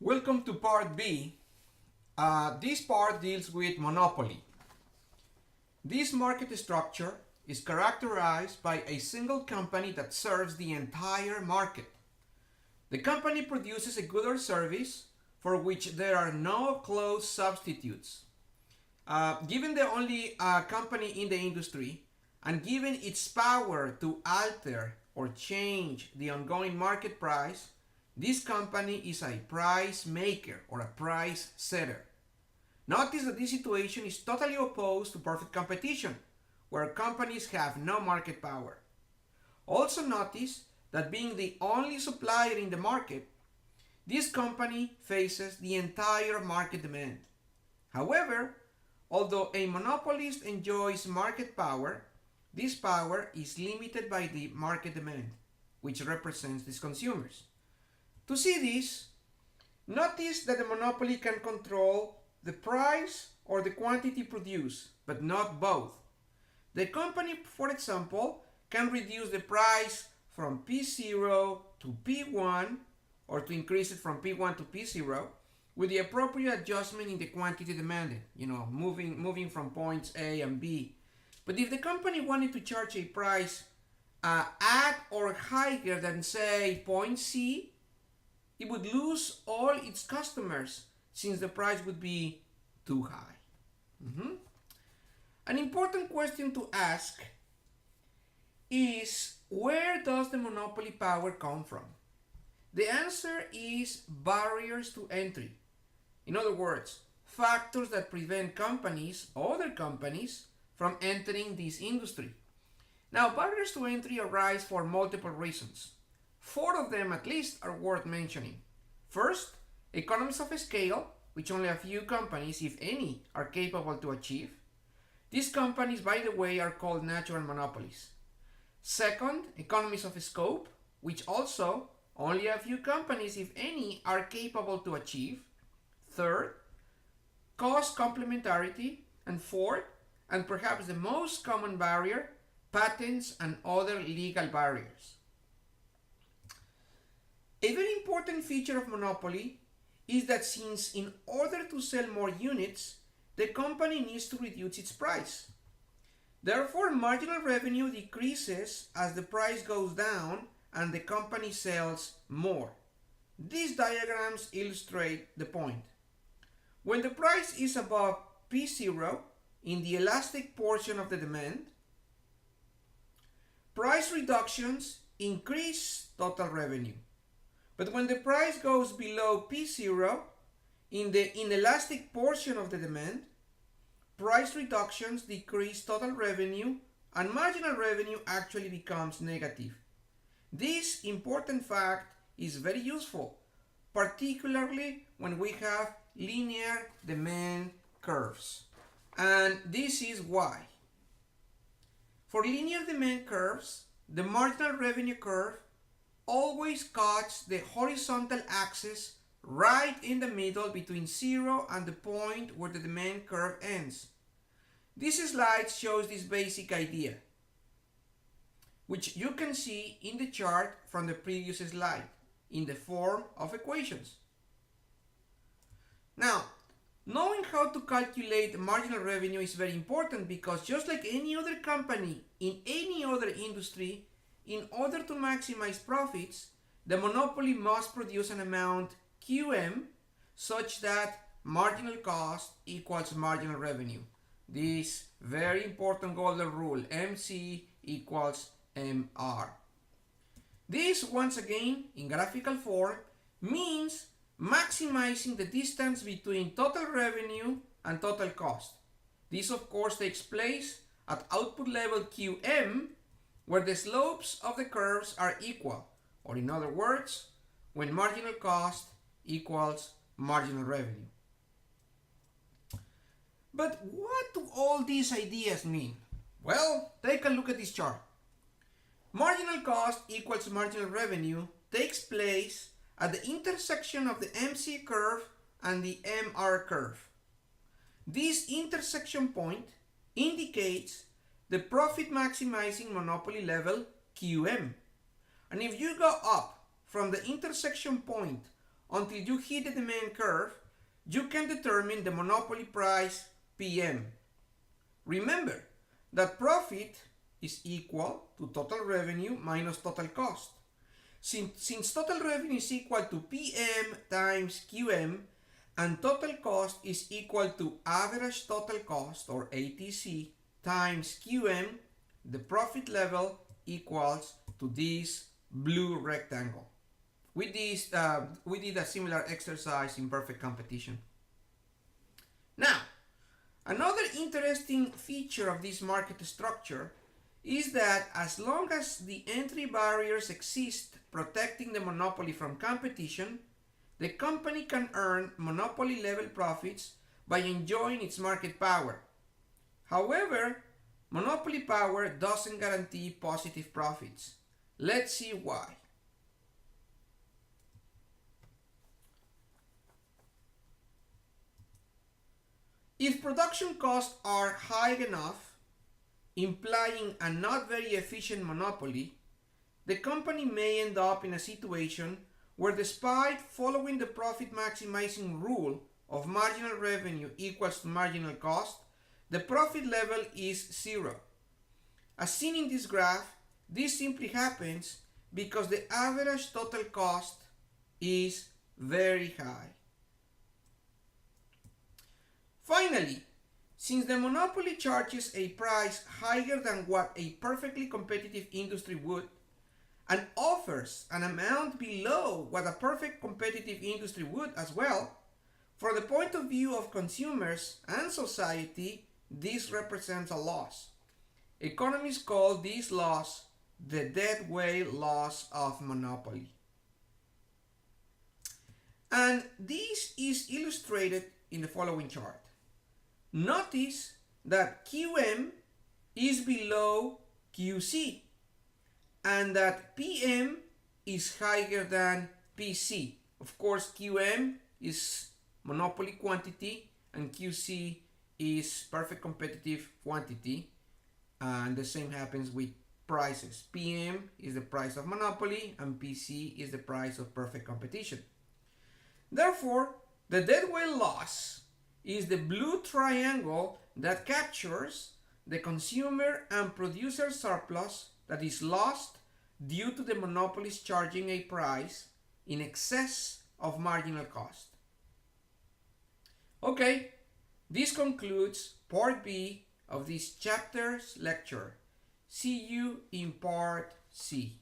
Welcome to part B. This part deals with monopoly. This market structure is characterized by a single company that serves the entire market. The company produces a good or service for which there are no close substitutes. Given the only company in the industry and given its power to alter or change the ongoing market price, this company is a price maker or a price setter. Notice that this situation is totally opposed to perfect competition, where companies have no market power. Also notice that being the only supplier in the market, this company faces the entire market demand. However, although a monopolist enjoys market power, this power is limited by the market demand, which represents these consumers. To see this, notice that the monopoly can control the price or the quantity produced, but not both. The company, for example, can reduce the price from P0 to P1 or to increase it from P1 to P0 with the appropriate adjustment in the quantity demanded, moving from points A and B. But if the company wanted to charge a price at or higher than, say, point C, it would lose all its customers since the price would be too high. An important question to ask is, where does the monopoly power come from? The answer is barriers to entry. In other words, factors that prevent other companies, from entering this industry. Now, barriers to entry arise for multiple reasons. 4 of them at least are worth mentioning. First, economies of scale, which only a few companies, if any, are capable to achieve. These companies, by the way, are called natural monopolies. Second, economies of scope, which also only a few companies, if any, are capable to achieve. Third, cost complementarity. And fourth, and perhaps the most common barrier, patents and other legal barriers. A very important feature of monopoly is that since in order to sell more units, the company needs to reduce its price. Therefore, marginal revenue decreases as the price goes down and the company sells more. These diagrams illustrate the point. When the price is above P0 in the elastic portion of the demand, price reductions increase total revenue. But when the price goes below P0 in the inelastic portion of the demand, price reductions decrease total revenue and marginal revenue actually becomes negative. This important fact is very useful, particularly when we have linear demand curves. And this is why. For linear demand curves, the marginal revenue curve always cuts the horizontal axis right in the middle between 0 and the point where the demand curve ends. This slide shows this basic idea, which you can see in the chart from the previous slide in the form of equations. Now, knowing how to calculate marginal revenue is very important because just like any other company in any other industry, in order to maximize profits, the monopoly must produce an amount QM such that marginal cost equals marginal revenue. This very important golden rule, MC equals MR. This, once again, in graphical form, means maximizing the distance between total revenue and total cost. This, of course, takes place at output level QM, where the slopes of the curves are equal, or in other words, when marginal cost equals marginal revenue. But what do all these ideas mean? Well, take a look at this chart. Marginal cost equals marginal revenue takes place at the intersection of the MC curve and the MR curve. This intersection point indicates the profit maximizing monopoly level QM. And if you go up from the intersection point until you hit the demand curve, you can determine the monopoly price PM. Remember that profit is equal to total revenue minus total cost. Since total revenue is equal to PM times QM and total cost is equal to average total cost or ATC times QM, the profit level equals to this blue rectangle. We did a similar exercise in perfect competition. Now, another interesting feature of this market structure is that as long as the entry barriers exist protecting the monopoly from competition, the company can earn monopoly level profits by enjoying its market power. However, monopoly power doesn't guarantee positive profits. Let's see why. If production costs are high enough, implying a not very efficient monopoly, the company may end up in a situation where, despite following the profit maximizing rule of marginal revenue equals to marginal cost, the profit level is zero. As seen in this graph, this simply happens because the average total cost is very high. Finally, since the monopoly charges a price higher than what a perfectly competitive industry would, and offers an amount below what a perfect competitive industry would as well, from the point of view of consumers and society, this represents a loss. Economists call this loss the Deadweight loss of monopoly. And this is illustrated in the following chart. Notice that QM is below QC and that PM is higher than PC. Of course, QM is monopoly quantity and QC is perfect competitive quantity, and the same happens with prices. PM is the price of monopoly and PC is the price of perfect competition. Therefore, the deadweight loss is the blue triangle that captures the consumer and producer surplus that is lost due to the monopolist charging a price in excess of marginal cost. Okay, this concludes part B of this chapter's lecture. See you in part C.